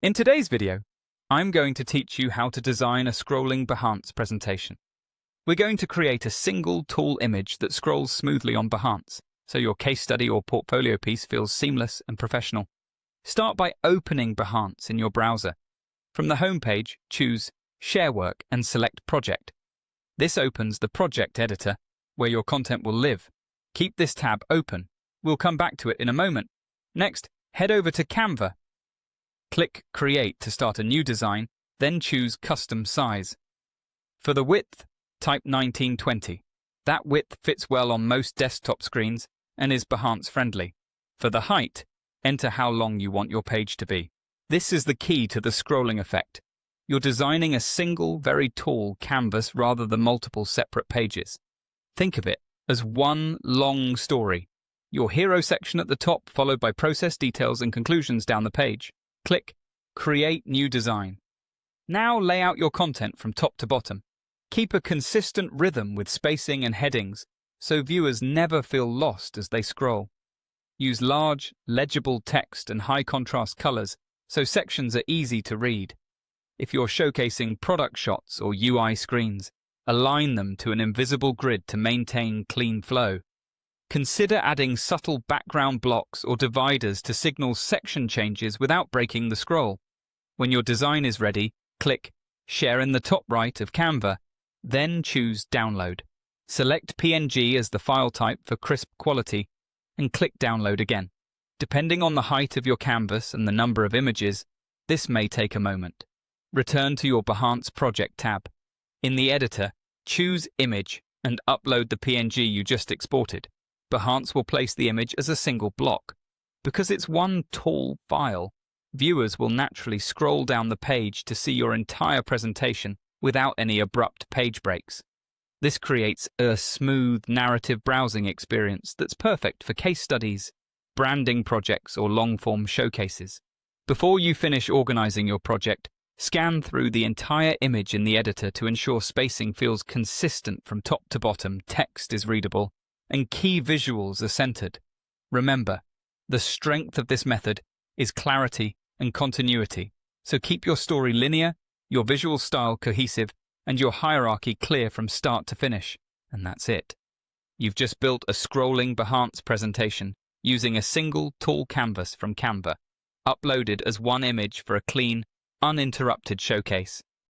In today's video, I'm going to teach you how to design a scrolling Behance presentation. We're going to create a single tall image that scrolls smoothly on Behance, so your case study or portfolio piece feels seamless and professional. Start by opening Behance in your browser. From the home page, choose Share Work and select Project. This opens the project editor, where your content will live. Keep this tab open. We'll come back to it in a moment. Next, head over to Canva. Click Create to start a new design, then choose Custom Size. For the width, type 1920. That width fits well on most desktop screens and is Behance friendly. For the height, enter how long you want your page to be. This is the key to the scrolling effect. You're designing a single, very tall canvas rather than multiple separate pages. Think of it as one long story. Your hero section at the top, followed by process details and conclusions down the page. Click Create New Design. Now lay out your content from top to bottom. Keep a consistent rhythm with spacing and headings, so viewers never feel lost as they scroll. Use large, legible text and high-contrast colors, so sections are easy to read. If you're showcasing product shots or UI screens, align them to an invisible grid to maintain clean flow. Consider adding subtle background blocks or dividers to signal section changes without breaking the scroll. When your design is ready, click Share in the top right of Canva, then choose Download. Select PNG as the file type for crisp quality, and click Download again. Depending on the height of your canvas and the number of images, this may take a moment. Return to your Behance Project tab. In the editor, choose Image and upload the PNG you just exported. Behance will place the image as a single block. Because it's one tall file, viewers will naturally scroll down the page to see your entire presentation without any abrupt page breaks. This creates a smooth narrative browsing experience that's perfect for case studies, branding projects, or long-form showcases. Before you finish organizing your project, scan through the entire image in the editor to ensure spacing feels consistent from top to bottom, text is readable, and key visuals are centered. Remember, the strength of this method is clarity and continuity, so keep your story linear, your visual style cohesive, and your hierarchy clear from start to finish. And that's it. You've just built a scrolling Behance presentation using a single tall canvas from Canva, uploaded as one image for a clean, uninterrupted showcase.